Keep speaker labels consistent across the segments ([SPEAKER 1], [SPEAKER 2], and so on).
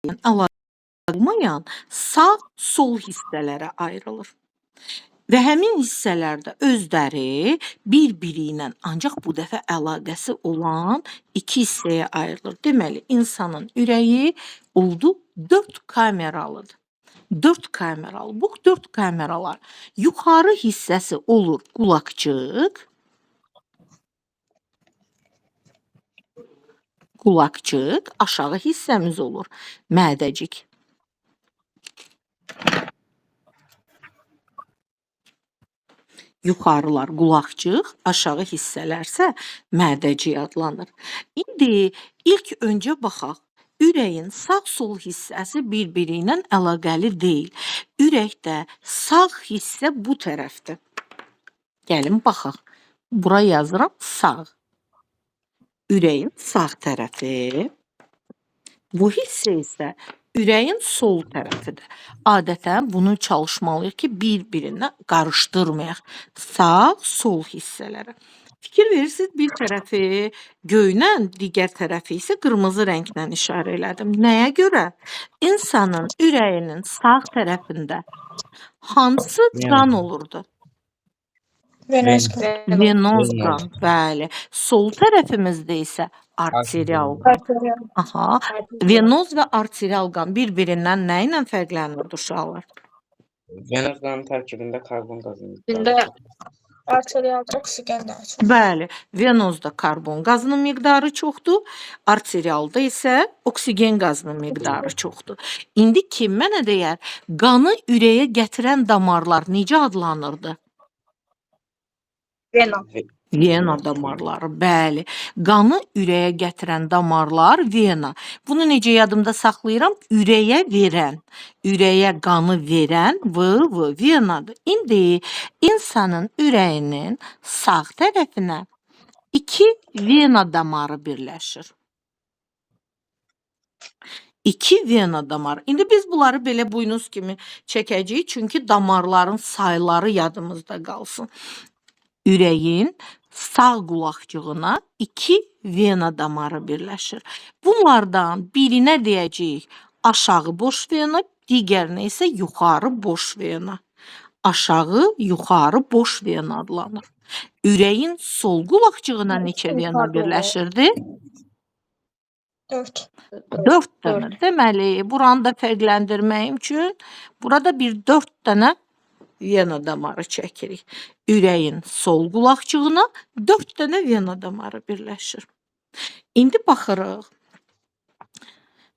[SPEAKER 1] olmayan sağ, sol hissələrə ayrılır. Və həmin hissələrdə özləri bir-biri ilə ancaq bu dəfə əlaqəsi olan iki hissəyə ayrılır. Deməli, insanın ürəyi oldu 4 kameralıdır. 4 kameralı. Bu 4 kameralar yuxarı hissəsi olur qulaqcıq, aşağı hissəmiz olur mədəcik. Yuxarılar qulaqcıq, aşağı hissələrsə mədəcik adlanır. İndi ilk öncə baxaq. Ürəyin sağ-sol hissəsi bir-biri ilə əlaqəli deyil. Ürəkdə sağ hissə bu tərəfdir. Gəlin baxaq. Bura yazıram sağ. Ürəyin sağ tərəfi. Bu hissə isə ürəyin sol tərəfidir. Adətən bunu çalışmalıyıq ki, bir-birinə qarışdırmayaq. Sağ, sol hissələrə. Fikir verirsiniz, bir tərəfi göylə, digər tərəfi isə qırmızı rənglə işarə elədim. Nəyə görə? İnsanın ürəyinin sağ tərəfində hansı qan olurdu? Venoz qan, bəli. Sol tərəfimizdə isə arterial qan. Aha. Venoz və arterial qan bir-birindən nə ilə fərqlənir uşaqlar?
[SPEAKER 2] Venoz qanın tərkibində karbon qazı.
[SPEAKER 3] Arterialda oksigen daha çox.
[SPEAKER 1] Bəli, venozda karbon qazının miqdarı çoxdur, arterialda isə oksigen qazının miqdarı çoxdur. İndi kim mənə deyər, qanı ürəyə gətirən damarlar necə adlanırdı? Vena damarları, bəli. Qanı ürəyə gətirən damarlar vena. Bunu necə yadımda saxlayıram? Ürəyə verən, ürəyə qanı verən venadır. İndi insanın ürəyinin sağ tərəfinə 2 vena damarı birləşir. 2 vena damarı. İndi biz bunları belə buynuz kimi çəkəcəyik, çünki damarların sayları yadımızda qalsın. Ürəyin sağ qulaqcığına 2 vena damarı birləşir. Bunlardan birinə deyəcəyik aşağı boş vena, digərinə isə yuxarı boş vena. Aşağı, yuxarı boş vena adlanır. Ürəyin sol qulaqcığına neçə vena birləşirdi?
[SPEAKER 3] 4.
[SPEAKER 1] 4 dənə. Deməli, buranı da fərqləndirməyim üçün burada bir 4 dənə vena damarı çəkirik. Ürəyin sol qulaqcığına 4 dənə vena damarı birləşir. İndi baxırıq.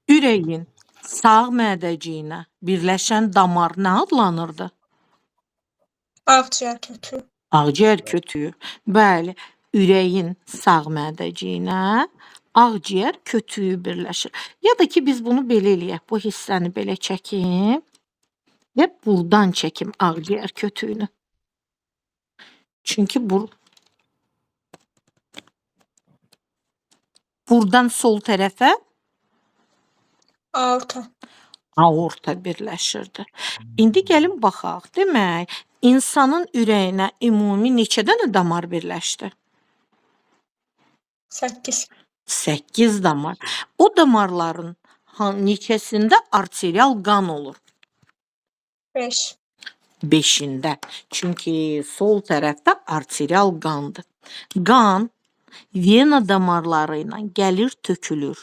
[SPEAKER 1] Ürəyin sağ mədəciyinə birləşən damar nə adlanırdı?
[SPEAKER 3] Ağciyər kötüyü.
[SPEAKER 1] Ağciyər kötüyü. Bəli, ürəyin sağ mədəciyinə ağciyər kötüyü birləşir. Ya da ki, biz bunu belə eləyək. Bu hissəni belə çəkim. Və buradan çəkim ağciyər kötüyünü. Çünki buradan sol tərəfə aorta birləşirdi. İndi gəlin baxaq. Demək, insanın ürəyinə ümumi neçə dənə damar birləşdi?
[SPEAKER 3] 8.
[SPEAKER 1] 8 damar. O damarların neçəsində arterial qan olur?
[SPEAKER 3] 5.
[SPEAKER 1] 5'ində. Çünki sol tərəfdə arterial qandır. Qan vena damarları ilə gəlir, tökülür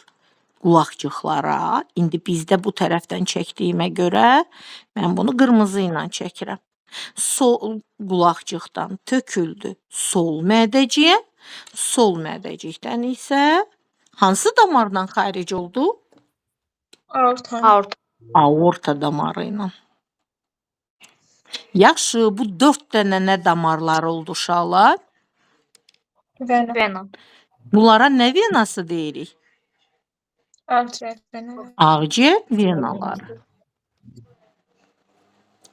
[SPEAKER 1] qulaqcıqlara. İndi bizdə bu tərəfdən çəkdiyimə görə mən bunu qırmızı ilə çəkirəm. Sol qulaqcıqdan töküldü sol mədəciyə. Sol mədəcikdən isə hansı damardan xaric oldu? Aorta damarı ilə. Yaxşı, bu 4 dənə nə damarlar oldu uşaqlar?
[SPEAKER 3] Vena.
[SPEAKER 1] Bunlara nə venası deyirik?
[SPEAKER 3] Ağciyər vena.
[SPEAKER 1] Ağciyər venaları.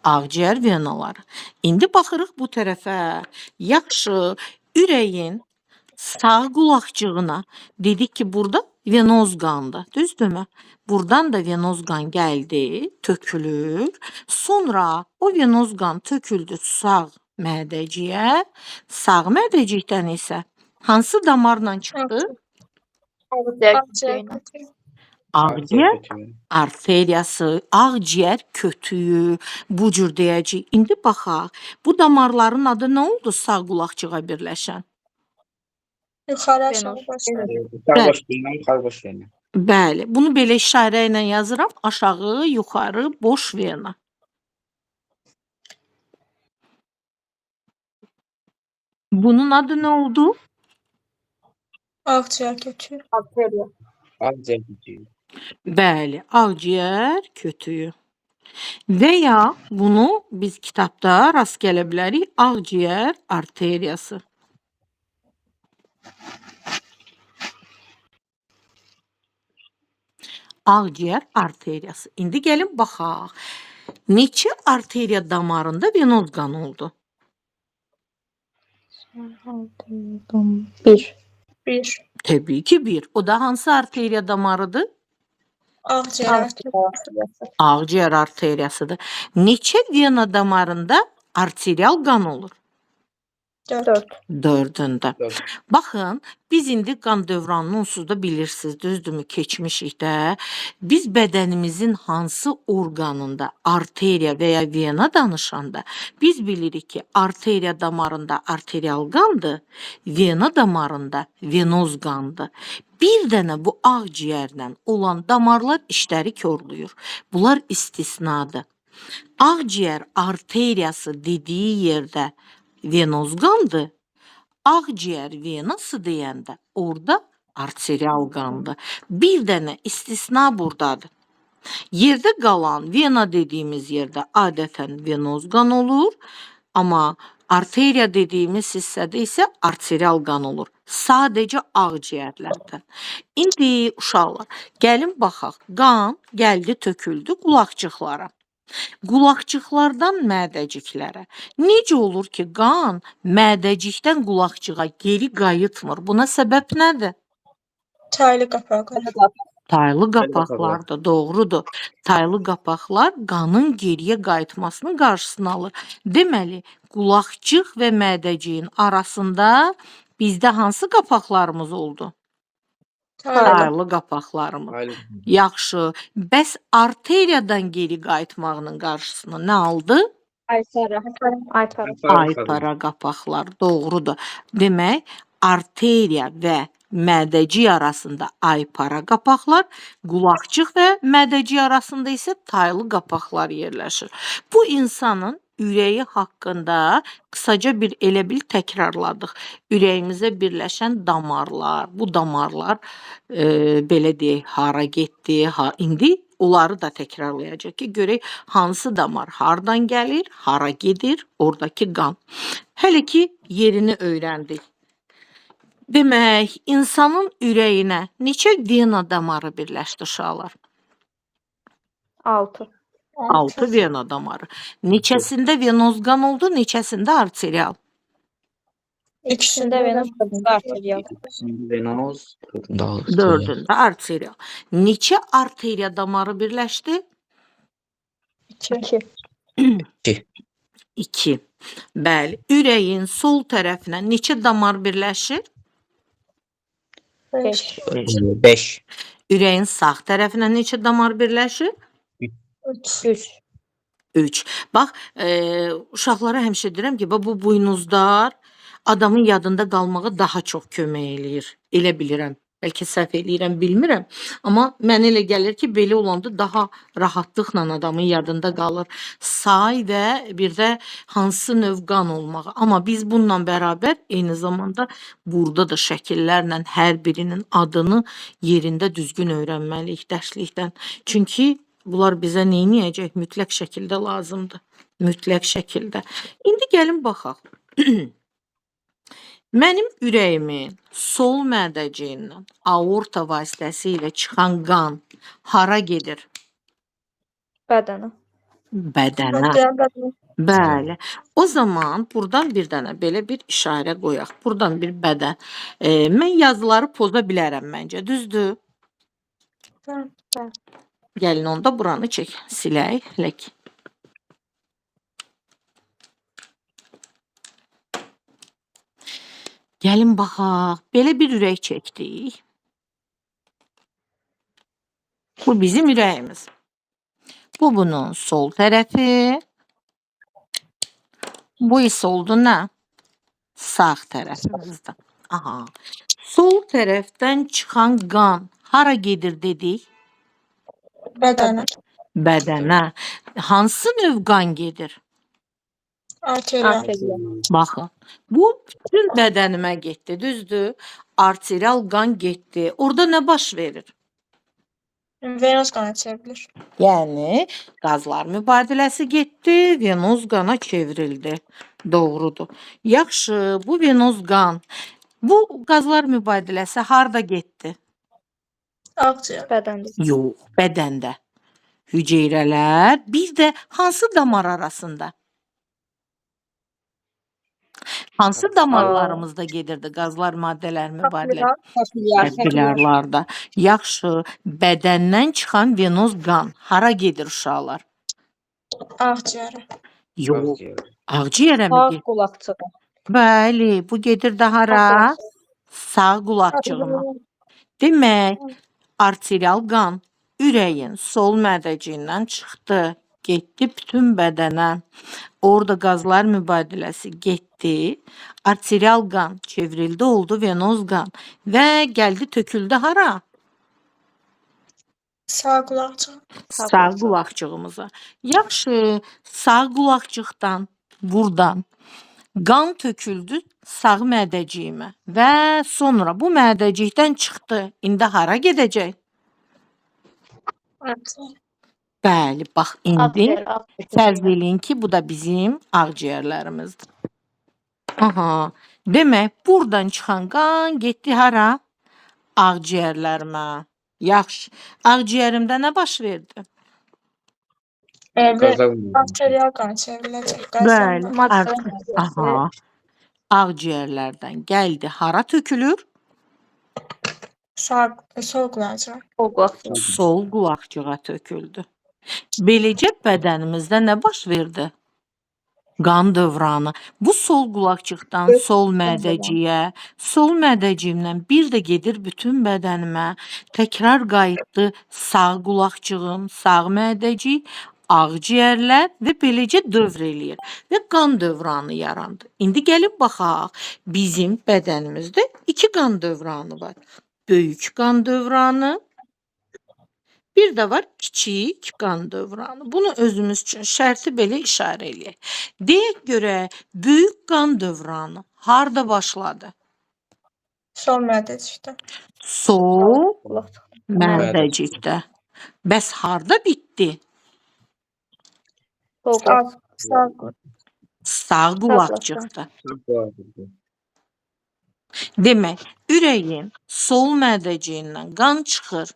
[SPEAKER 1] Ağciyər venaları. İndi baxırıq bu tərəfə. Yaxşı, ürəyin sağ qulaqcığına dedik ki, burada venoz qandır, düzdürmü? Buradan da venoz qan gəldi, tökülür. Sonra o venoz qan töküldü sağ mədəciyə. Sağ mədəcikdən isə hansı damarla çıxdı?
[SPEAKER 3] Ağciyər kötüyü.
[SPEAKER 2] Akciğer
[SPEAKER 1] Ağciyər
[SPEAKER 2] kötüyü.
[SPEAKER 1] arteriyası, ağciyər kötüyü, bu cür deyəcəyik. İndi baxaq, bu damarların adı nə oldu sağ qulaqçığa birləşən?
[SPEAKER 3] Yuxarı aşağı
[SPEAKER 4] Venöz.
[SPEAKER 3] başlar.
[SPEAKER 2] Karbaş vena, karbaş vena.
[SPEAKER 1] Bəli, bunu belə işarə ilə yazıram. Aşağı, yuxarı, boş vena. Bunun adı nə oldu?
[SPEAKER 3] Akciğer kötüyü.
[SPEAKER 4] Arteriya.
[SPEAKER 2] Akciğer kötüyü.
[SPEAKER 1] Bəli, ağciyər kötüyü. Və ya bunu biz kitabda rast gələ bilərik, ağciyər arteriyası. Ağciyər arteriyası. İndi gəlin baxaq. Neçə arteriya damarında venoz qan oldu?
[SPEAKER 4] 1.
[SPEAKER 3] 1.
[SPEAKER 1] Təbii ki, 1. O da hansı arteriya damarıdır?
[SPEAKER 3] Akciğer arteriyası.
[SPEAKER 1] Ağciyər arteriyasıdır. Neçə vena damarında arterial qan olur?
[SPEAKER 3] 4.
[SPEAKER 1] 4-ündə.
[SPEAKER 2] Dört.
[SPEAKER 1] Baxın, biz indi qan dövranını onsuz da bilirsiniz, düzdürmü? Keçmişik də. Biz bədənimizin hansı orqanında arteriya və ya vena danışanda biz bilirik ki, arteriya damarında arterial qandır, vena damarında venoz qandır. Bir dənə bu ağciyərlə olan damarlar işləri korlayır. Bunlar istisnadır. Ağciyər arteriyası dediyi yerdə venoz qandır. Ağciyər venası deyəndə orada arterial qandır. Bir dənə istisna burdadır. Yerdə qalan vena dediyimiz yerdə adətən venoz qan olur, amma arteriya dediyimiz hissədə isə arterial qan olur. Sadəcə ağciyərlərdən. İndi uşaqlar, gəlin baxaq. Qan gəldi, töküldü qulaqçıqlara. Qulaqçıqlardan mədəciklərə. Necə olur ki, qan mədəcikdən qulaqçığa geri qayıtmır? Buna səbəb nədir?
[SPEAKER 3] Taylı qapaqlar.
[SPEAKER 1] Taylı qapaqlardır, doğrudur. Taylı qapaqlar qanın geriyə qayıtmasının qarşısını alır. Deməli, qulaqçıq və mədəciyin arasında bizdə hansı qapaqlarımız oldu? Taylı qapaqlarımız.
[SPEAKER 2] Aile.
[SPEAKER 1] Yaxşı. Bəs arteriyadan geri qayıtmağının qarşısını nə aldı?
[SPEAKER 4] Aytara. Aytara.
[SPEAKER 1] Aypara qapaqlar. Doğrudur. Demək, arteriya və mədəci arasında aypara qapaqlar, qulaqçıq və mədəci arasında isə taylı qapaqlar yerləşir. Bu insanın ürəyi haqqında qısaca bir elə bil təkrarladıq. Ürəyimizə birləşən damarlar, bu damarlar belə deyək, hara getdi, indi onları da təkrarlayacaq ki, görək hansı damar hardan gəlir, hara gedir, oradakı qan. Hələ ki yerini öyrəndik. Demək, insanın ürəyinə neçə vena damarı birləşdi uşaqlar?
[SPEAKER 4] 6.
[SPEAKER 1] 6 vena damarı. Neçəsində venoz qan oldu, neçəsində arterial?
[SPEAKER 4] İkisində venöz, dördündə arterial.
[SPEAKER 2] Şimdi venoz. Dağılır.
[SPEAKER 1] 4-ündə arterial. Neçə arteriya damarı birləşdi?
[SPEAKER 4] 2.
[SPEAKER 1] 2. Bəli, ürəyin sol tərəfinə neçə damar birləşir?
[SPEAKER 3] 5.
[SPEAKER 2] 5.
[SPEAKER 1] Ürəyin sağ tərəfinə neçə damar birləşir?
[SPEAKER 3] 3.
[SPEAKER 1] 3. Bax, uşaqlara həmişə deyirəm ki, bu buynuzlar adamın yadında qalmağa daha çox kömək eləyir. Elə bilirəm. Bəlkə səhv eləyirəm, bilmirəm. Amma mənə elə gəlir ki, belə olanda daha rahatlıqla adamın yadında qalır. Say və bir də hansı növ qan olmağı. Amma biz bununla bərabər eyni zamanda burada da şəkillərlə hər birinin adını yerində düzgün öyrənməliyik dərslikdən. Çünki bunlar bizə neyniyəcək? Mütləq şəkildə lazımdır. Mütləq şəkildə. İndi gəlin baxaq. Mənim ürəyimin sol mədəciyindən aorta vasitəsilə çıxan qan hara gedir?
[SPEAKER 4] Bədənə.
[SPEAKER 1] Bədənə. Bəli. O zaman buradan bir dənə belə bir işarə qoyaq. Buradan bir bədən. Mən yazıları poza bilərəm məncə. Düzdür? Gəlin onda buranı çək. Silək. Lək. Gəlin baxaq. Belə bir ürək çəkdik. Bu bizim ürəyimiz. Bu bunun sol tərəfi. Bu isə oldu nə? Sağ tərəfimizdə. Aha. Sol tərəfdən çıxan qan hara gedir dedik?
[SPEAKER 3] Bədənə.
[SPEAKER 1] Bədənə. Hansı növ qan gedir?
[SPEAKER 3] Arterial.
[SPEAKER 4] Arterial.
[SPEAKER 1] Baxın. Bu bütün bədənimə getdi, düzdür? Arterial qan getdi. Orada nə baş verir?
[SPEAKER 3] Venoz qana çevrilir.
[SPEAKER 1] Yəni qazlar mübadiləsi getdi, venoz qana çevrildi. Doğrudur. Yaxşı, bu venoz qan, bu qazlar mübadiləsi harda getdi?
[SPEAKER 3] Ağciyər.
[SPEAKER 4] Bədəndə.
[SPEAKER 1] Yox, bədəndə. Hüceyrələr, bir də hansı damar arasında? Hansı damarlarımızda gedirdi qazlar maddələr mübadiləsi? Kapilyarlarda. Yaxşı, bədəndən çıxan venoz qan hara gedir uşaqlar?
[SPEAKER 3] Ağciyərə.
[SPEAKER 1] Yox, ağciyərə mi
[SPEAKER 4] Sağ
[SPEAKER 1] gedir?
[SPEAKER 4] qulaqçığı.
[SPEAKER 1] Bəli, bu gedir də hara? Sağ qulaqcığıma. Demək, arterial qan ürəyin sol mədəciyindən çıxdı, getdi bütün bədənə. Orada qazlar mübadiləsi getdi. Arterial qan çevrildi, oldu venoz qan və gəldi töküldü hara?
[SPEAKER 3] Sağ qulaqçıq.
[SPEAKER 1] Sağ qulaqcığımıza. Yaxşı, sağ qulaqcıqdan, buradan qan töküldü sağ mədəciyimə və sonra bu mədəcikdən çıxdı. İndi hara gedəcək?
[SPEAKER 3] Ağciyər.
[SPEAKER 1] Bəli, bax indi
[SPEAKER 4] Akciğer, akciğer.
[SPEAKER 1] fərz eləyin ki, bu da bizim ağciyərlərimizdir. Aha, demək, buradan çıxan qan getdi hara? Ağciyərlərimə. Yaxşı, ağciyərimdə nə baş verdi?
[SPEAKER 3] Və
[SPEAKER 2] Qazlar
[SPEAKER 3] arterial qana çevriləcək.
[SPEAKER 1] Bəli,
[SPEAKER 4] Maddə
[SPEAKER 1] aha. Ağciyərlərdən gəldi hara tökülür?
[SPEAKER 3] Sağ, sol qulaqçıq.
[SPEAKER 4] Sol qulaqçığı.
[SPEAKER 1] Sol qulaqcığa töküldü. Beləcə bədənimizdə nə baş verdi? Qan dövranı. Bu sol qulaqcıqdan sol mədəciyə, sol mədəciyimdən bir də gedir bütün bədənimə. Təkrar qayıtdı sağ qulaqcığım, sağ mədəcik, ağciyərlər və beləcə dövr eləyir və qan dövranı yarandı. İndi gəlib baxaq. Bizim bədənimizdə iki qan dövranı var. Böyük qan dövranı, bir də var kiçik qan dövranı. Bunu özümüz üçün şərti belə işarə eləyək. Deyək görək, böyük qan dövranı harda başladı?
[SPEAKER 3] Sol mədəcikdə.
[SPEAKER 1] Sol
[SPEAKER 4] Qulaqçığı.
[SPEAKER 1] mədəcikdə. Bəs harda bitdi?
[SPEAKER 4] Sol qulaqçığı.
[SPEAKER 3] Sağ qulaq.
[SPEAKER 1] Sağ qulaqcıqda.
[SPEAKER 2] qulaqcığı.
[SPEAKER 1] Demək, ürəyin sol mədəciyindən qan çıxır,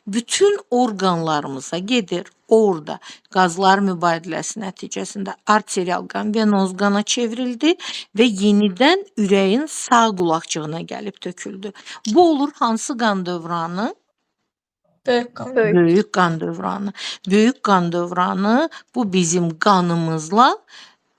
[SPEAKER 1] bütün orqanlarımıza gedir. Orada qazlar mübadiləsi nəticəsində arterial qan venoz qana çevrildi və yenidən ürəyin sağ qulaqcığına gəlib töküldü. Bu olur hansı qan dövranı?
[SPEAKER 3] Böyük qan.
[SPEAKER 4] Böyük.
[SPEAKER 1] Böyük qan dövranı. Böyük qan dövranı bu bizim qanımızla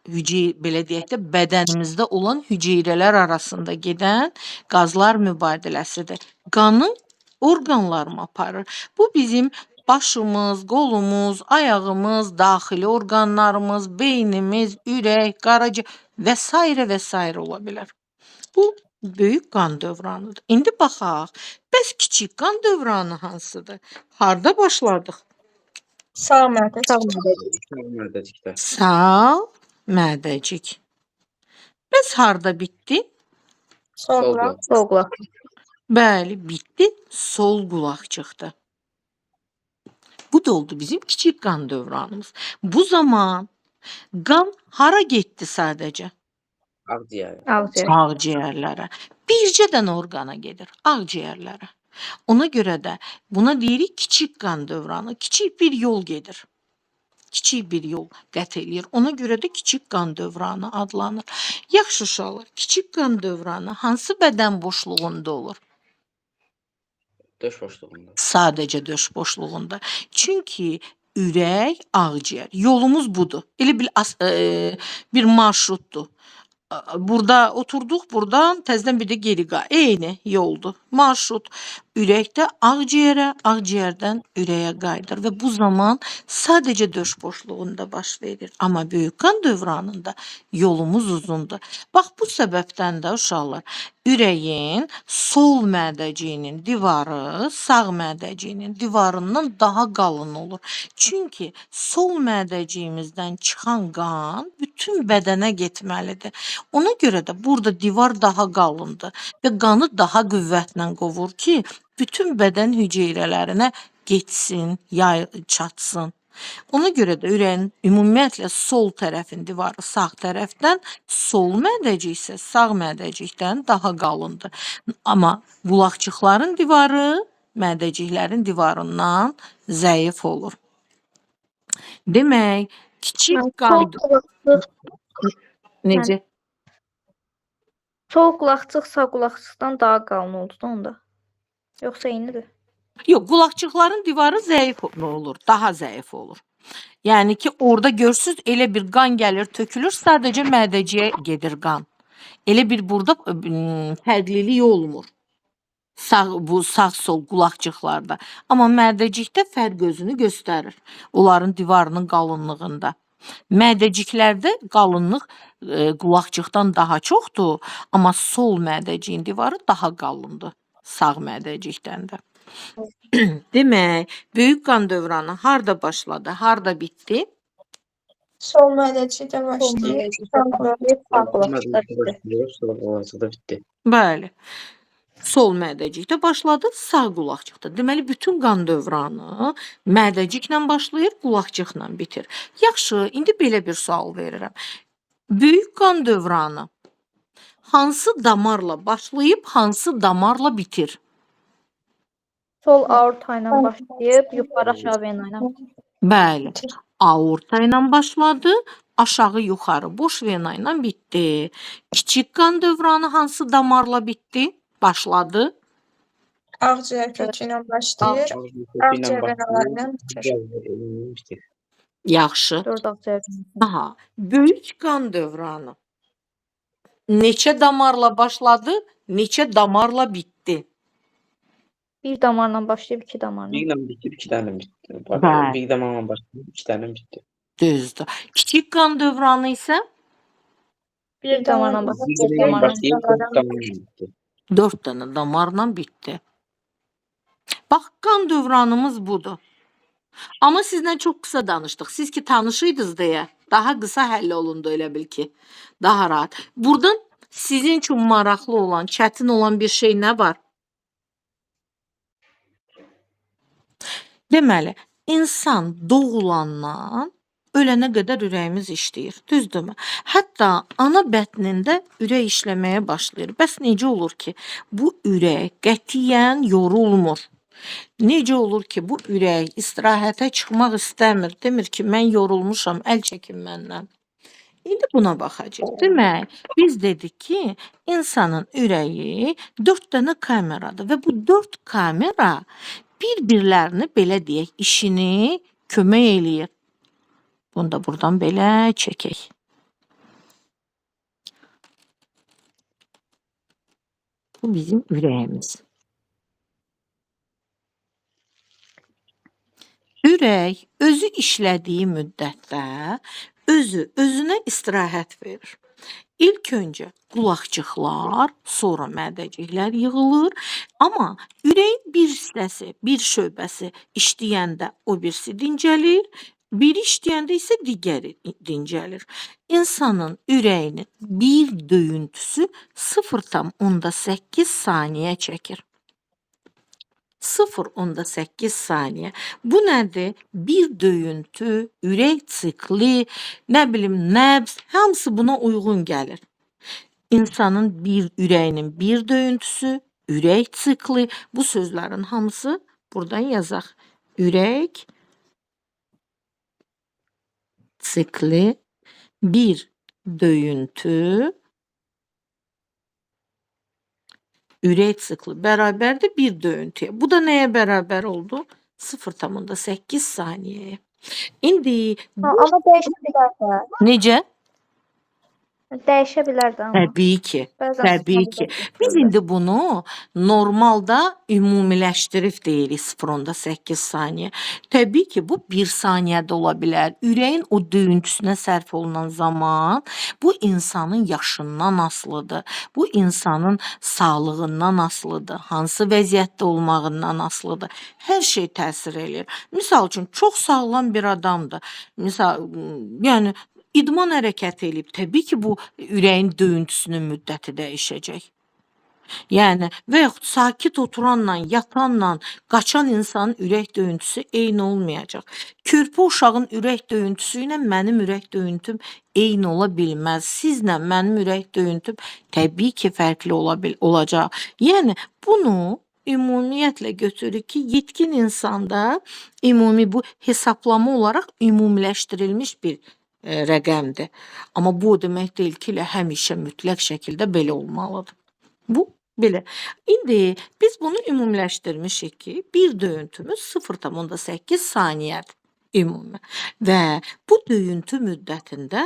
[SPEAKER 1] belə deyək də bədənimizdə olan hüceyrələr arasında gedən qazlar mübadiləsidir. Qanı orqanlarıma aparır. Bu bizim başımız, qolumuz, ayağımız, daxili orqanlarımız, beynimiz, ürək, qaraciyər və s. ola bilər. Bu böyük qan dövranıdır. İndi baxaq. Bəs kiçik qan dövranı hansıdır? Harda başladıq?
[SPEAKER 3] Sağ mədəcik.
[SPEAKER 4] Sağ mədəcik.
[SPEAKER 2] Mədəcikdə.
[SPEAKER 1] Sağ mədəcik. Bəs harda bitdi?
[SPEAKER 3] Sol qulaq.
[SPEAKER 4] Sol qulaqçığı.
[SPEAKER 1] Bəli, bitdi. Sol qulaqcıqda. Bu da oldu bizim kiçik qan dövranımız. Bu zaman qan hara getdi sadəcə?
[SPEAKER 2] Ağciyər.
[SPEAKER 4] Akciğer.
[SPEAKER 1] Ağciyərlərə. Bircə dənə orqana gedir, ağciyərlərə. Ona görə də buna deyirik kiçik qan dövranı. Kiçik bir yol gedir. Kiçik bir yol qət eləyir. Ona görə də kiçik qan dövranı adlanır. Yaxşı uşaqlar, kiçik qan dövranı hansı bədən boşluğunda olur?
[SPEAKER 2] Döş boşluğunda.
[SPEAKER 1] Sadəcə döş boşluğunda. Çünki ürək, ağciyər. Yolumuz budur. Elə bir marşrutdur. burada oturduq, buradan təzədən bir də geri eyni yoldur. Marşrut ürəkdə ağciyərə, ağciyərdən ürəyə qayıdır və bu zaman sadəcə döş boşluğunda baş verir. Amma böyük qan dövranında yolumuz uzundur. Bax bu səbəbdən də uşaqlar ürəyin sol mədəciyinin divarı sağ mədəciyinin divarından daha qalın olur. Çünki sol mədəciyimizdən çıxan qan bütün bədənə getməlidir. Ona görə də burada divar daha qalındır və qanı daha qüvvətlə qovur ki, bütün bədən hüceyrələrinə getsin, çatsın. Ona görə də ürəyin ümumiyyətlə sol tərəfin divarı sağ tərəfdən, sol mədəcik isə sağ mədəcikdən daha qalındır. Amma qulaqçıqların divarı mədəciklərin divarından zəif olur. Demək, kiçik
[SPEAKER 4] Sol
[SPEAKER 1] qan
[SPEAKER 4] qulaqcıq,
[SPEAKER 1] necə?
[SPEAKER 4] sol qulaqcıq sağ qulaqcıqdan daha qalın oldu da onda. Yoxsa eynidir?
[SPEAKER 1] Yox, qulaqçıqların divarı zəif olur, daha zəif olur. Yəni ki, orada görsüz elə bir qan gəlir, tökülür, sadəcə mədəciyə gedir qan. Elə bir burada fərqlilik olmur. Bu sağ-sol qulaqçıqlarda. Amma mədəcikdə fərq özünü göstərir. Onların divarının qalınlığında. Mədəciklərdə qalınlıq qulaqçıqdan daha çoxdur, amma sol mədəciyin divarı daha qalındır sağ mədəcikdən də. Demək, böyük qan dövranı harda başladı, harda bitdi?
[SPEAKER 3] Sol mədəcikdə başlayır. Sağ qulaq.
[SPEAKER 4] Sağ qulaqcıqda
[SPEAKER 2] Sonra bitti.
[SPEAKER 1] Bəli. Sol mədəcikdə başladı, sağ qulaqçıqda. Deməli, bütün qan dövranı mədəciklə başlayır, qulaqçıqla bitir. Yaxşı, indi belə bir sual verirəm. Böyük qan dövranı hansı damarla başlayıb, hansı damarla bitir?
[SPEAKER 4] Sol aorta ilə başlayıb yuxarı aşağı vena ilə bitir.
[SPEAKER 1] Bəli. Aorta ilə başladı, aşağı yuxarı boş vena ilə bitdi. Kiçik qan dövranı hansı damarla bitdi? Başladı.
[SPEAKER 3] Ağciyər kökü ilə başlayır. Ağciyər venalarından bitir.
[SPEAKER 1] Yaxşı.
[SPEAKER 4] 4 ağciyər.
[SPEAKER 1] Aha, böyük qan dövranı neçə damarla başladı, neçə damarla bitdi?
[SPEAKER 4] Bir damarla başlayıb 2 damarla.
[SPEAKER 2] Bir dənə bitti, iki dənə bitti.
[SPEAKER 1] Bəli.
[SPEAKER 2] Bir dənə başladı, iki dənə bitti.
[SPEAKER 1] Düzdür. Kiçik qan dövranı isə
[SPEAKER 4] Bir damarla
[SPEAKER 2] Bir
[SPEAKER 4] başlayıb 4
[SPEAKER 2] dənə
[SPEAKER 4] damarla.
[SPEAKER 2] başlayıb, dörd dənə bitti.
[SPEAKER 1] 4 dənə damarla bitdi. Bax, qan dövranımız budur. Amma sizlə çox qısa danışdıq. Siz ki tanışıydınız deyə daha qısa həll olundu elə bil ki. Daha rahat. Buradan sizin üçün maraqlı olan, çətin olan bir şey nə var? Deməli, insan doğulandan ölənə qədər ürəyimiz işləyir, düzdürmü? Hətta ana bətnində ürək işləməyə başlayır. Bəs necə olur ki, bu ürək qətiyyən yorulmur? Necə olur ki, bu ürək istirahətə çıxmaq istəmir, demir ki, mən yorulmuşam, əl çəkin məndən. İndi buna baxacağıq. Demək, biz dedik ki, insanın ürəyi 4 dənə kameradır və bu 4 kamera bir-birlərini belə deyək, işini kömək eləyir. Bunu da buradan belə çəkək. Bu bizim ürəyimiz. Ürək özü işlədiyi müddətdə özünə istirahət verir. İlk öncə qulaqçıqlar, sonra mədəciklər yığılır. Amma ürəyin bir hissəsi, bir şöbəsi işləyəndə o birisi dincəlir, biri işləyəndə isə digəri dincəlir. İnsanın ürəyinin bir döyüntüsü 0,8 saniyə çəkir. 0,8 saniyə. Bu nədir? Bir döyüntü, ürək sikli, nə bilim, nəbz, hamısı buna uyğun gəlir. İnsanın ürəyinin bir döyüntüsü, ürək sikli, bu sözlərin hamısı buradan yazaq. Ürək sikli, bir döyüntü, ürək sikli bərabərdir bir döyüntüyə. Bu da nəyə bərabər oldu? 0,8 saniyəyə. İndi
[SPEAKER 4] Amma dəyişə bilərsə,
[SPEAKER 1] necə?
[SPEAKER 4] Dəyişə bilər də amma.
[SPEAKER 1] Təbii ki,
[SPEAKER 4] Bəzən
[SPEAKER 1] təbii
[SPEAKER 4] sıfırda
[SPEAKER 1] ki.
[SPEAKER 4] da
[SPEAKER 1] Biz
[SPEAKER 4] götürürlər.
[SPEAKER 1] indi bunu normalda ümumiləşdirib deyirik 0.8 saniyə. Təbii ki, bu 1 saniyədə ola bilər. Ürəyin o döyüntüsünə sərf olunan zaman bu insanın yaşından asılıdır. Bu insanın sağlığından asılıdır. Hansı vəziyyətdə olmağından asılıdır. Hər şey təsir eləyir. Misal üçün, çox sağlam bir adamdır. Yəni idman hərəkəti eləyib. Təbii ki, bu ürəyin döyüntüsünün müddəti dəyişəcək. Yəni və yaxud sakit oturanla, yatanla, qaçan insanın ürək döyüntüsü eyni olmayacaq. Körpə uşağın ürək döyüntüsü ilə mənim ürək döyüntüm eyni ola bilməz. Sizlə mənim ürək döyüntüm təbii ki, fərqli olacaq. Yəni bunu ümumiyyətlə götürürük ki, yetkin insanda ümumi bu hesablama olaraq ümumiləşdirilmiş bir rəqəmdir. Amma bu o demək deyil ki, elə həmişə mütləq şəkildə belə olmalıdır. Bu belə. İndi biz bunu ümumiləşdirmişik ki, bir döyüntümüz 0.8 saniyədir ümumi. Və bu döyüntü müddətində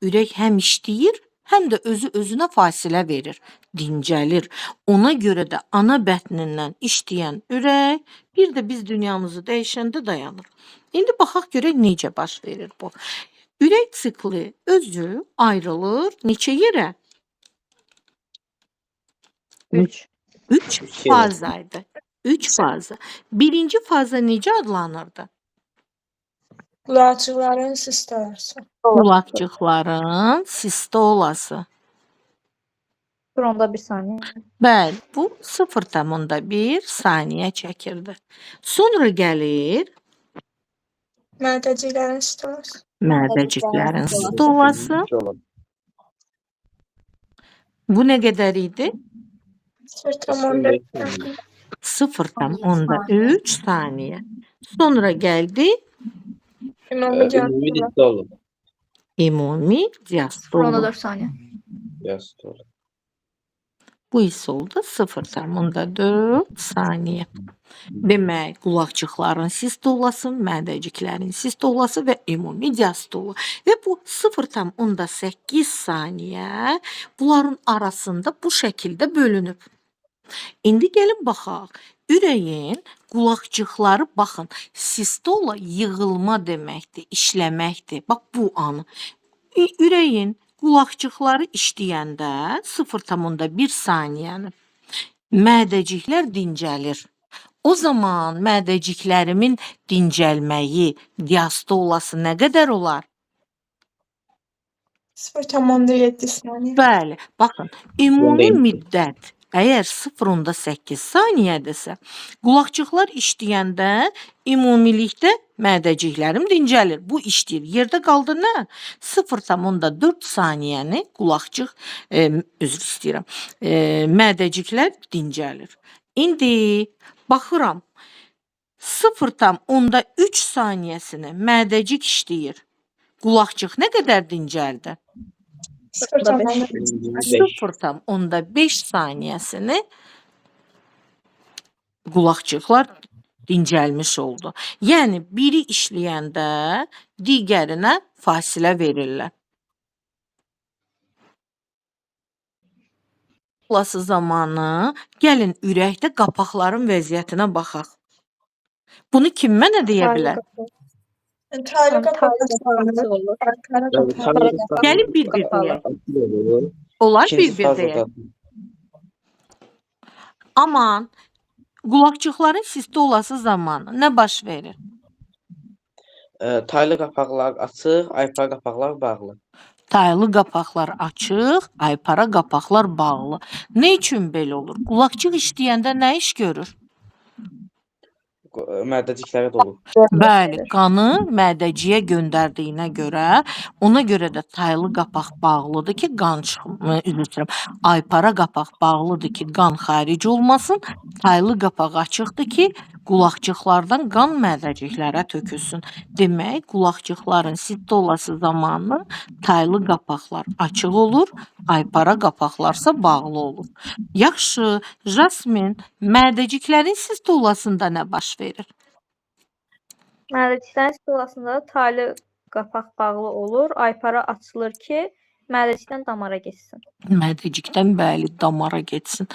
[SPEAKER 1] ürək həm işləyir, həm də özünə fasilə verir, dincəlir. Ona görə də ana bətnindən işləyən ürək bir də biz dünyamızı dəyişəndə dayanır. İndi baxaq görək necə baş verir bu. Ürək sikli özü ayrılır neçə yerə?
[SPEAKER 4] 3.
[SPEAKER 1] 3
[SPEAKER 2] Üç yerə.
[SPEAKER 1] fazaydı. 3 faza. Birinci faza necə adlanırdı?
[SPEAKER 3] Qulaqçıqların sistolası.
[SPEAKER 1] Qulaqcıqların sistolası.
[SPEAKER 4] 0.1 saniyə.
[SPEAKER 1] Bəli, bu 0.1 saniyə çəkirdi. Sonra gəlir
[SPEAKER 3] Mədəciklərin sistolası.
[SPEAKER 1] mədəciklərin sistolası. Bu nə qədər idi?
[SPEAKER 3] 0.4
[SPEAKER 1] 0.3 saniyə. Sonra gəldi
[SPEAKER 3] ümumi
[SPEAKER 2] Ümumi distol.
[SPEAKER 1] ümumi diastol.
[SPEAKER 4] 0.4 saniyə.
[SPEAKER 2] Diastol.
[SPEAKER 1] Bu isə oldu 0.4 saniyə. Demək, qulaqçıqların sistolası, mədəciklərin sistolası və ümumi diastolu. Və bu 0.8 saniyə bunların arasında bu şəkildə bölünüb. İndi gəlin baxaq. Ürəyin qulaqcıqları, baxın, sistola yığılma deməkdir, işləməkdir. Bax, bu an. Ürəyin qulaqcıqları işləyəndə 0.1 saniyəni mədəciklər dincəlir. O zaman mədəciklərimin dincəlməyi, diastolası nə qədər olar?
[SPEAKER 3] 0.7 saniyə.
[SPEAKER 1] Bəli, baxın, ümumi
[SPEAKER 2] Göndəyin.
[SPEAKER 1] müddət əgər 0.8 saniyədirsə, qulaqcıqlar işləyəndə ümumilikdə mədəciklərim dincəlir. Bu işləyir. Yerdə qaldı nə? 0.4 saniyəni qulaqcıq, üzr istəyirəm, mədəciklər dincəlir. İndi baxıram, 0.3 saniyəsini mədəcik işləyir. Qulaqcıq nə qədər dincəldi? 0.5 saniyəsini qulaqcıqlar dincəlmiş oldu. Yəni, biri işləyəndə digərinə fasilə verirlər. Olası zamanı gəlin ürəkdə qapaqların vəziyyətinə baxaq. Bunu kim mənə deyə bilər?
[SPEAKER 3] Taylı qapaqası
[SPEAKER 4] olur.
[SPEAKER 1] Gəlin bir-bir deyək. Onlar bir-bir deyək. Aman, qulaqcıqların sistolası zamanı nə baş verir?
[SPEAKER 2] Taylı qapaqlar açıq, aypar qapaqlar bağlı.
[SPEAKER 1] Taylı qapaqlar açıq, aypara qapaqlar bağlı. Nə üçün belə olur? Qulaqcıq işləyəndə nə iş görür?
[SPEAKER 2] Mədəciklərə dolu.
[SPEAKER 1] Bəli, qanı mədəciyə göndərdiyinə görə, ona görə də taylı qapaq bağlıdır ki, qan çıxmasın. Aypara qapaq bağlıdır ki, qan xaric olmasın. Taylı qapaq açıqdır ki, qulaqcıqlardan qan mədəciklərə tökülsün. Demək, qulaqcıqların sistolası zamanı taylı qapaqlar açıq olur, aypara qapaqlarsa bağlı olur. Yaxşı, Jasmin, mədəciklərin sistolasında nə baş verir?
[SPEAKER 4] Mədəciklərin sistolasında taylı qapaq bağlı olur. Aypara açılır ki, Mədəcikdən damara keçsin.
[SPEAKER 1] Mədəcikdən bəli damara getsin.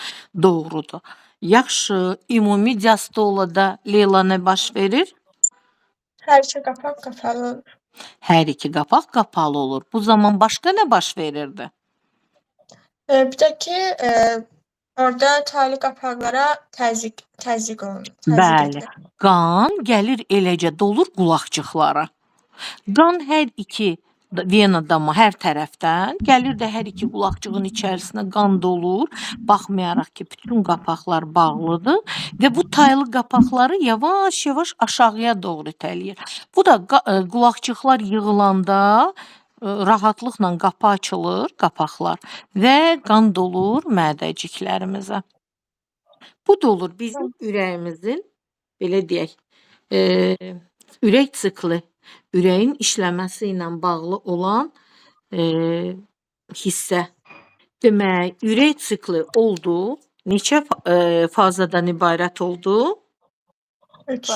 [SPEAKER 1] Doğrudur. Yaxşı, ümumi diastolada Leyla nə baş verir?
[SPEAKER 3] Hər iki qapaq qapalı olur.
[SPEAKER 1] Hər iki qapaq qapalı olur. Bu zaman başqa nə baş verirdi?
[SPEAKER 3] Bir də ki, orada tali qapaqlara təzyiq olunur.
[SPEAKER 1] Bəli. Qan gəlir eləcə dolur qulaqcıqlara. Qan hər iki vena dama hər tərəfdən gəlir də hər iki qulaqcığın içərisinə qan dolur. Baxmayaraq ki, bütün qapaqlar bağlıdır və bu taylı qapaqları yavaş-yavaş aşağıya doğru itələyir. Bu da qulaqcıqlar yığılanda rahatlıqla qapı açılır, qapaqlar və qan dolur mədəciklərimizə. Bu da olur bizim ürəyimizin, belə deyək, ürək sikli, ürəyin işləməsi ilə bağlı olan hissə. Demək, ürək sikli oldu. Neçə fazadan ibarət oldu?
[SPEAKER 3] 3.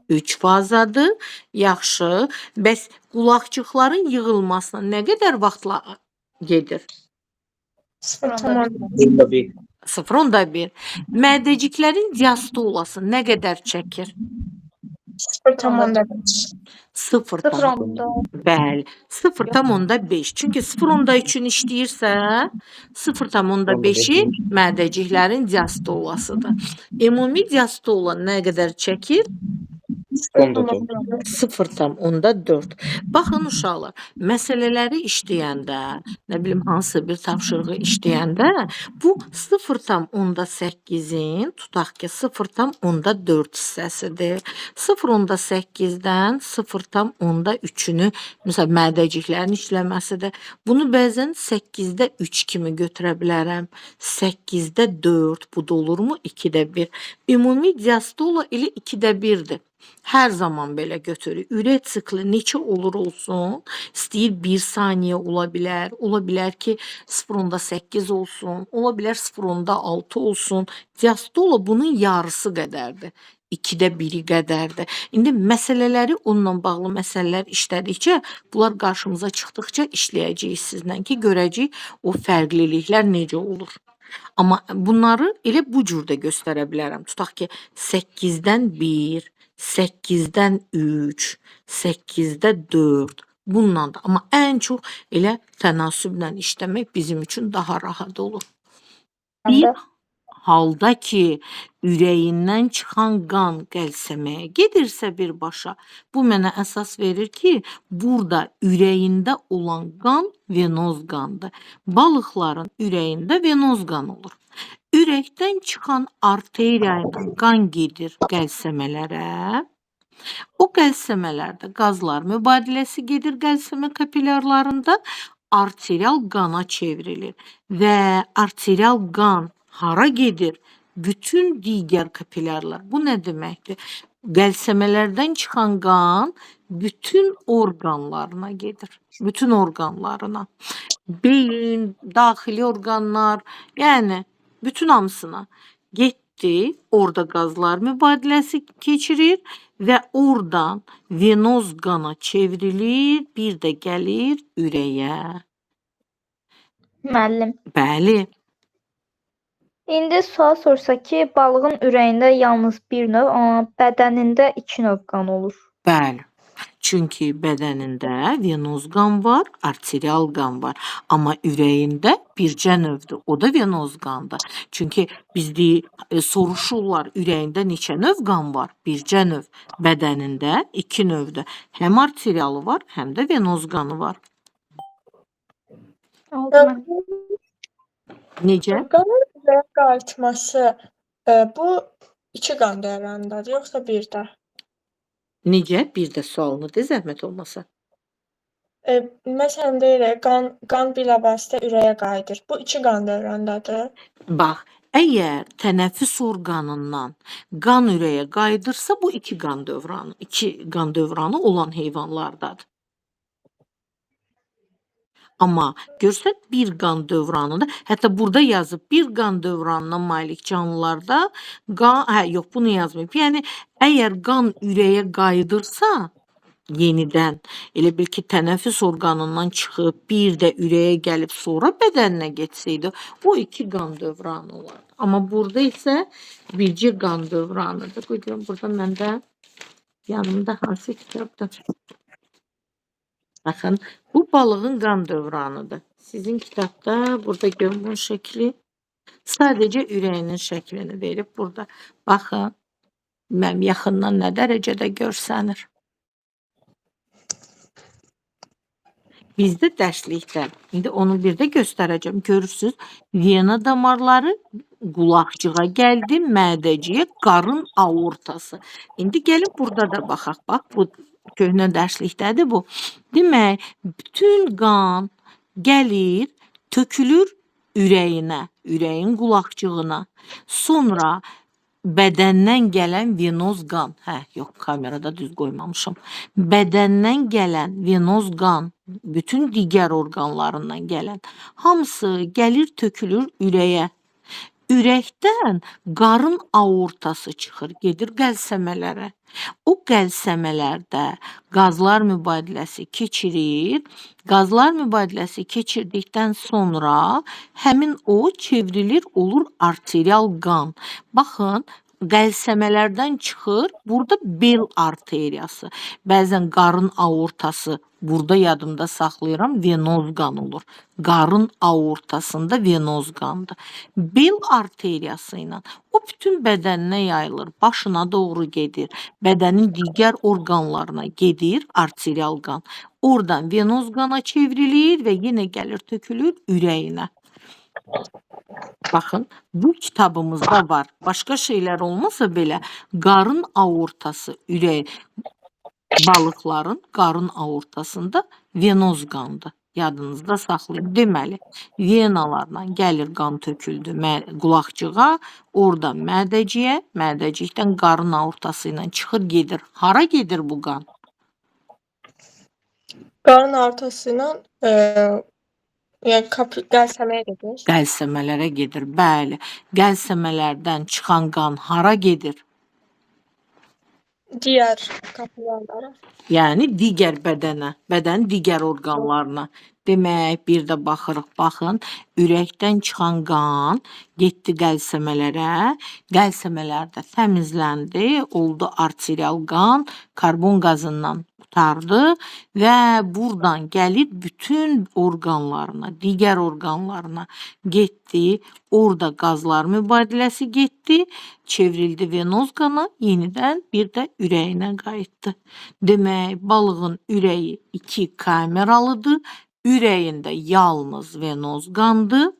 [SPEAKER 1] 3 fazadır. Yaxşı. Bəs qulaqcıqların yığılmasına nə qədər vaxtla gedir?
[SPEAKER 2] 0.1.
[SPEAKER 1] 0.1. Mədəciklərin diastolası nə qədər çəkir?
[SPEAKER 3] 0.5.
[SPEAKER 1] 0.5. Bəli, 0.5. Çünki 0.3-ün işləyirsə, 0.5-i mədəciklərin diastolasıdır. Ümumi diastola nə qədər çəkir? 0.4. Baxın uşaqlar, məsələləri işləyəndə, nə bilim hansısa bir tapşırığı işləyəndə bu 0.8-in tutaq ki 0.4 hissəsidir. 0.8-dən 0.3-ünü məsələn mədəciklərin işləməsidir. Bunu bəzən 8-də 3 kimi götürə bilərəm. 8-də 4 bu da olurmu? 2-də 1. Ümumi diastola elə 2-də 1-dir. Hər zaman belə götürür. Ürək sikli neçə olur olsun, istəyir 1 saniyə ola bilər ki 0.8 olsun, ola bilər 0.6 olsun. Diastola bunun yarısı qədərdir. 2-də 1-i qədərdir. İndi məsələləri, onunla bağlı məsələlər işlədikcə, bunlar qarşımıza çıxdıqca işləyəcəyik sizlə ki, görəcəyik o fərqliliklər necə olur. Amma bunları elə bu cürdə göstərə bilərəm. Tutaq ki, 8-dən 1, 8-dən 3, 8-də 4, bununla da. Amma ən çox elə tənasüblə işləmək bizim üçün daha rahat olur. Bir halda ki, ürəyindən çıxan qan qəlsəməyə gedirsə birbaşa, bu mənə əsas verir ki, burada ürəyində olan qan venoz qandır. Balıqların ürəyində venoz qan olur. Ürəkdən çıxan arteriya ilə qan gedir qəlsəmələrə. O qəlsəmələrdə qazlar mübadiləsi gedir qəlsəmə kapilyarlarında, arterial qana çevrilir və arterial qan hara gedir? Bütün digər kapilyarlar. Bu nə deməkdir? Qəlsəmələrdən çıxan qan bütün orqanlarına gedir. Bütün orqanlarına. Beyin, daxili orqanlar, yəni bütün hamısına getdi, orada qazlar mübadiləsi keçirir və oradan venoz qana çevrilir, bir də gəlir ürəyə.
[SPEAKER 4] Müəllim.
[SPEAKER 1] Bəli,
[SPEAKER 4] İndi sual sorsa ki, balığın ürəyində yalnız bir növ, amma bədənində 2 növ qan olur.
[SPEAKER 1] bəli. Çünki bədənində venoz qan var, arterial qan var. Amma ürəyində bircə növdür, o da venoz qandır. Çünki bizdə soruşurlar, ürəyində neçə növ qan var? Bircə növ. Bədənində 2 növdür. Həm arterialı var, həm də venoz qanı var. Necə?
[SPEAKER 3] Qanın ürəyə qayıtması bu 2 qan dövrənindadır, yoxsa 1-də?
[SPEAKER 1] Necə? Bir də sualını de, zəhmət olmasa.
[SPEAKER 3] Məsələn deyirik, qan bilavasitə ürəyə qayıdır. Bu 2 qan dövrənindadır.
[SPEAKER 1] Bax, əgər tənəffüs orqanından qan ürəyə qayıdırsa, bu 2 qan dövranı olan heyvanlardadır. Amma görsən bir qan dövranında, hətta burada yazıb bir qan dövranına malik canlılarda yox bunu yazmayıb. Yəni əgər qan ürəyə qayıdırsa, Yenidən. Elə bil ki, tənəffüs orqanından çıxıb, bir də ürəyə gəlib, sonra bədəninə getsəydi, o 2 qan dövranı olardı. Amma burada isə bircə qan dövranıdır. Qoyuyorum, burada məndə yanımda hansı kitabdır? Baxın, bu balığın qan dövranıdır. Sizin kitabda burada görün bunun şəkli. Sadəcə ürəyinin şəklini verib burada. Baxın, mənim yaxından nə dərəcədə görsənir. Bizdə dərslikdə. İndi onu bir də göstərəcəm. Görürsüz, vena damarları qulaqcığa gəldi, mədəciyə, qarın aortası. İndi gəlin burada da baxaq. Bax, bu köhnə dərslikdədir bu. Demək, bütün qan gəlir, tökülür ürəyinə, ürəyin qulaqcığına. Sonra bədəndən gələn venoz qan, yox, kamerada düz qoymamışam. Bədəndən gələn venoz qan, bütün digər orqanlarından gələn, hamısı gəlir, tökülür ürəyə. Ürəkdən qarın aortası çıxır, gedir qəlsəmələrə. O qəlsəmələrdə qazlar mübadiləsi keçirir. Qazlar mübadiləsi keçirdikdən sonra həmin o çevrilir, olur arterial qan. Baxın, qəlsəmələrdən çıxır, burada bel arteriyası. Bəzən qarın aortası, burada yadımda saxlayıram, venoz qan olur. Qarın aortasında venoz qandır. Bel arteriyası ilə o bütün bədəninə yayılır, başına doğru gedir. Bədənin digər orqanlarına gedir arterial qan. Oradan venoz qana çevrilir və yenə gəlir, tökülür ürəyinə. Baxın, bu kitabımızda var. Başqa şeylər olmasa belə, qarın aortası, ürək, balıqların qarın aortasında venoz qandır. Yadınızda saxlayın. Deməli, venalarla gəlir qan töküldü qulaqcığa, oradan mədəciyə, mədəcikdən qarın aortası ilə çıxır, gedir. Hara gedir bu qan?
[SPEAKER 3] Qarın aortası ilə yəni qəlsəməyə gedir.
[SPEAKER 1] Qəlsəmələrə gedir, bəli. Qəlsəmələrdən çıxan qan hara gedir?
[SPEAKER 3] Digər kapillərlərə.
[SPEAKER 1] Yəni digər bədənə, bədənin digər orqanlarına. Demək, bir də baxırıq, baxın, ürəkdən çıxan qan getdi qəlsəmələrə, qəlsəmələrdə təmizləndi, oldu arterial qan, karbon qazından qurtardı və buradan gəlib bütün orqanlarına, digər orqanlarına getdi, orada qazlar mübadiləsi getdi, çevrildi venoz qana, yenidən bir də ürəyinə qayıtdı. Demək, balığın ürəyi 2 kameralıdır, ürəyində yalnız venoz qandır,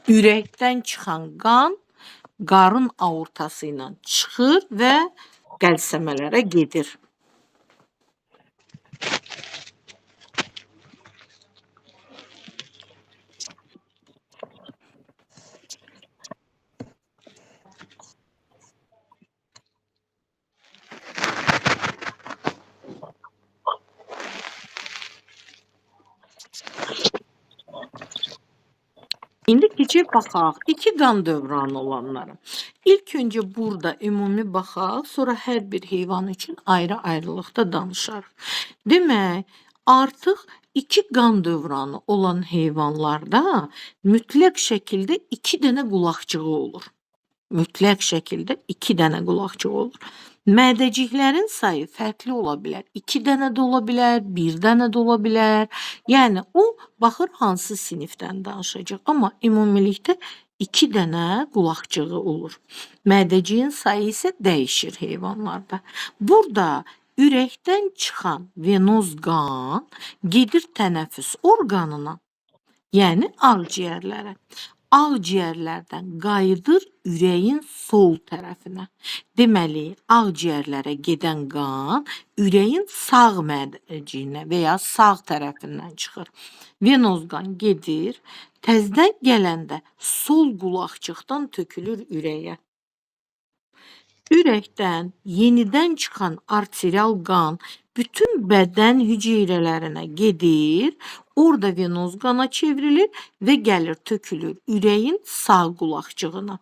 [SPEAKER 1] ürəkdən çıxan qan qarın aortası ilə çıxır və qəlsəmələrə gedir. İndi keçib baxaq 2 qan dövranı olanlara. İlk öncə burada ümumi baxaq, sonra hər bir heyvan üçün ayrı-ayrılıqda danışarıq. Demək, artıq 2 qan dövranı olan heyvanlarda mütləq şəkildə 2 dənə qulaqcığı olur. Mütləq şəkildə 2 dənə qulaqcığı olur. Mədəciklərin sayı fərqli ola bilər. 2 dənə də ola bilər, 1 dənə də ola bilər. Yəni, o baxır hansı sinifdən danışacaq. Amma ümumilikdə 2 dənə qulaqcığı olur. Mədəciyin sayı isə dəyişir heyvanlarda. Burada ürəkdən çıxan venoz qan gedir tənəffüs orqanına, yəni ağciyərlərə. Ağciyərlərdən qayıdır ürəyin sol tərəfinə. Deməli, ağciyərlərə gedən qan ürəyin sağ mədəciyinə və ya sağ tərəfindən çıxır. Venoz qan gedir, təzdən gələndə sol qulaqcıqdan tökülür ürəyə. Ürəkdən yenidən çıxan arterial qan bütün bədən hüceyrələrinə gedir, orada venoz qana çevrilir və gəlir, tökülür ürəyin sağ qulaqcığına.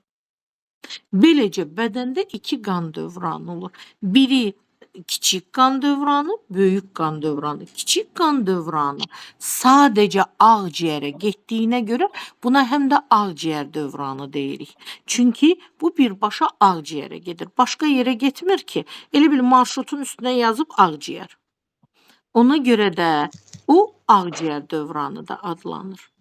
[SPEAKER 1] Beləcə bədəndə 2 qan dövranı olur. Biri kiçik qan dövranı, böyük qan dövranı. Kiçik qan dövranı sadəcə ağciyərə getdiyinə görə buna həm də ağciyər dövranı deyirik. Çünki bu birbaşa ağciyərə gedir. Başqa yerə getmir ki, elə bil marşrutun üstünə yazıb ağciyər. Ona görə də o ağciyər dövranı da adlanır.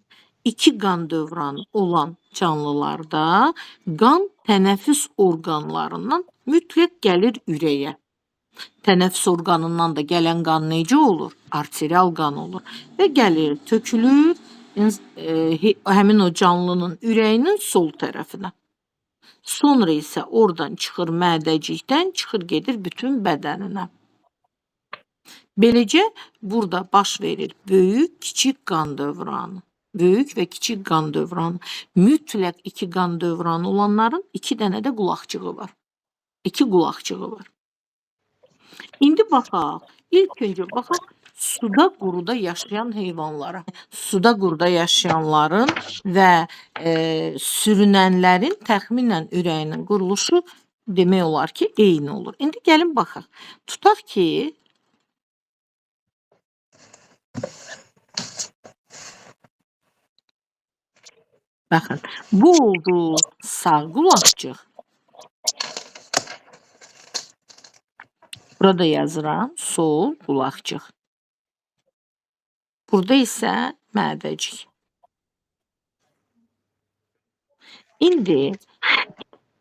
[SPEAKER 1] İki qan dövranı olan canlılarda qan tənəffüs orqanlarından mütləq gəlir ürəyə. Tənəffüs orqanından da gələn qan necə olur? Arterial qan olur və gəlir, tökülür həmin o canlının ürəyinin sol tərəfinə. Sonra isə oradan çıxır mədəcikdən, çıxır gedir bütün bədəninə. Beləcə burada baş verir böyük, kiçik qan dövranı. Böyük və kiçik qan dövranı. Mütləq iki qan dövranı olanların iki dənə də qulaqçığı var. İki qulaqçığı var. İndi baxaq. İlk öncə baxaq suda, quruda yaşayan heyvanlara. Suda, quruda yaşayanların və sürünənlərin təxminən ürəyinin quruluşu demək olar ki, eyni olur. İndi gəlin baxaq. Tutaq ki, baxın, bu oldu sağ qulaqcıq. Burada yazıram sol qulaqcıq. Burada isə mədəcik. İndi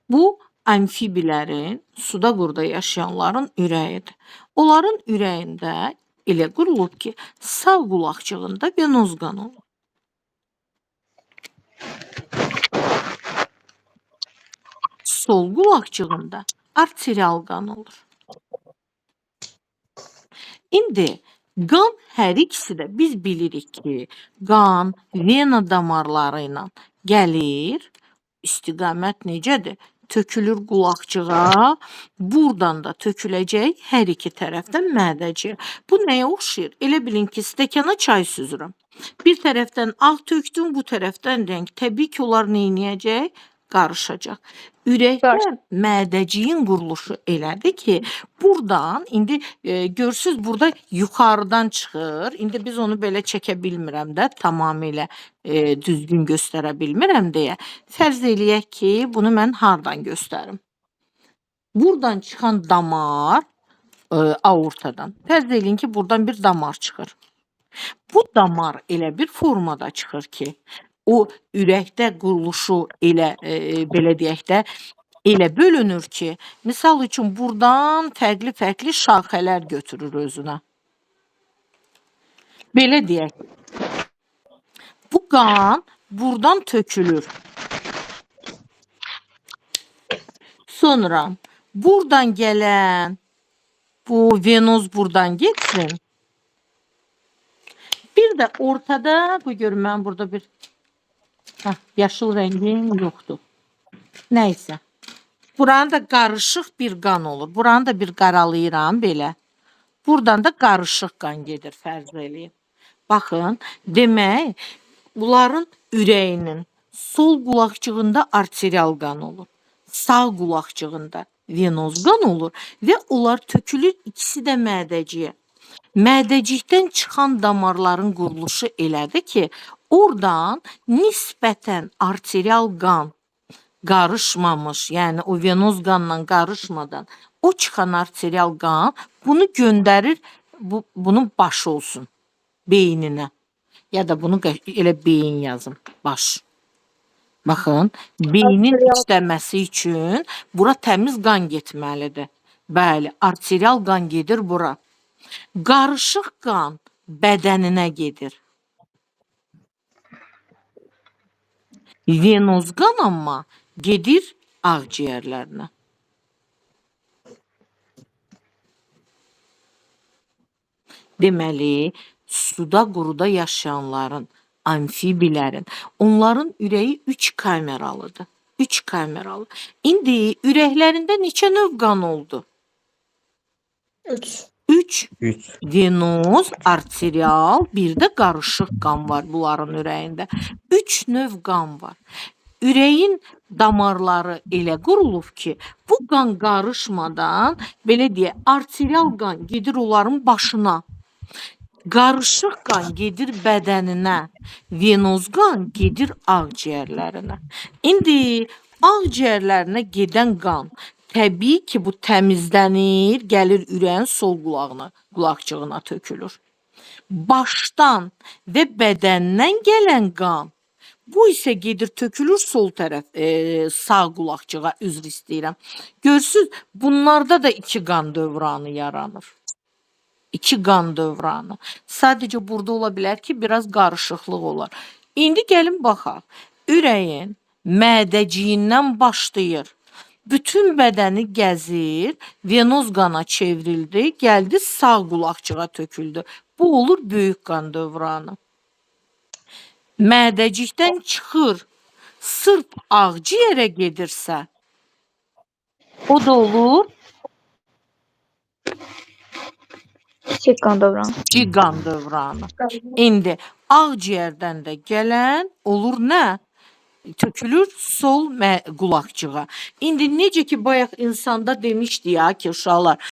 [SPEAKER 1] bu amfibilərin, suda quruda yaşayanların ürəyidir. Onların ürəyində elə qurulub ki, sağ qulaqcığında venoz qan olur. Sol qulaqcığında arterial qan olur. İndi qan hər ikisi də biz bilirik ki, qan vena damarları ilə gəlir. İstiqamət necədir? Tökülür qulaqcığa, buradan da töküləcək hər iki tərəfdən mədəciyə. Bu nəyə oxşayır? Elə bilin ki, stəkana çay süzürəm. Bir tərəfdən ağ tökdüm, bu tərəfdən rəng. Təbii ki, onlar neyniyəcək? Qarışacaq. Ürəkdə mədəciyin quruluşu elədir ki, buradan, indi görsünüz, burada yuxarıdan çıxır. İndi biz onu belə çəkə bilmirəm də, tamamilə düzgün göstərə bilmirəm deyə. Fərz eləyək ki, bunu mən hardan göstərim? Buradan çıxan damar aortadan. Fərz eləyin ki, buradan bir damar çıxır. Bu damar elə bir formada çıxır ki, o ürəkdə quruluşu elə belə deyək də elə bölünür ki, misal üçün buradan fərqli-fərqli şaxələr götürür özünə. Belə deyək. Bu qan buradan tökülür. Sonra buradan gələn bu venoz buradan getsin. Bir də ortada, bu görün mən burada bir yaşıl rəngim yoxdur. Nəysə. Buranın da qarışıq bir qan olur. Buranı da bir qaralayıram belə. Buradan da qarışıq qan gedir, fərz eləyin. Baxın, demək, bunların ürəyinin sol qulaqcığında arterial qan olur. Sağ qulaqcığında venoz qan olur və onlar tökülür ikisi də mədəciyə. Mədəcikdən çıxan damarların quruluşu elədir ki, oradan nisbətən arterial qan qarışmamış, yəni o venoz qanla qarışmadan o çıxan arterial qan bunu göndərir, bunun başı olsun, beyninə. Ya da bunu elə beyin yazım, baş. Baxın, beynin işləməsi üçün bura təmiz qan getməlidir. Bəli, arterial qan gedir bura. Qarışıq qan bədəninə gedir. Venoz qan amma gedir ağciyərlərinə. Deməli, suda quruda yaşayanların, amfibilərin, onların ürəyi 3 kameralıdır. 3 kameralı. İndi ürəklərində neçə növ qan oldu? 3 venoz, arterial, bir də qarışıq qan var bunların ürəyində. 3 növ qan var. ürəyin damarları elə qurulub ki, bu qan qarışmadan, belə deyək, arterial qan gedir onların başına. Qarışıq qan gedir bədəninə, venoz qan gedir ağciyərlərinə. İndi ağciyərlərinə gedən qan təbii ki, bu təmizlənir, gəlir ürəyin sol qulağına, qulaqcığına tökülür. Başdan və bədəndən gələn qan bu isə gedir tökülür sol tərəf, sağ qulaqcığa, üzr istəyirəm. Görürsüz, bunlarda da iki qan dövranı yaranır. İki qan dövranı. Sadəcə burada ola bilər ki, biraz qarışıqlıq olar. İndi gəlin baxaq. Ürəyin mədəciyindən başlayır. Bütün bədəni gəzir, venoz qana çevrildi, gəldi sağ qulaqcığa töküldü. Bu olur böyük qan dövranı. Mədəcikdən çıxır, sırf ağciyərə gedirsə, o da olur
[SPEAKER 4] Kiçik qan dövranı.
[SPEAKER 1] kiçik qan dövranı. İndi ağciyərdən də gələn olur nə? Tökülür sol qulaqcığa. İndi necə ki bayaq insanda demişdik ya ki uşaqlar,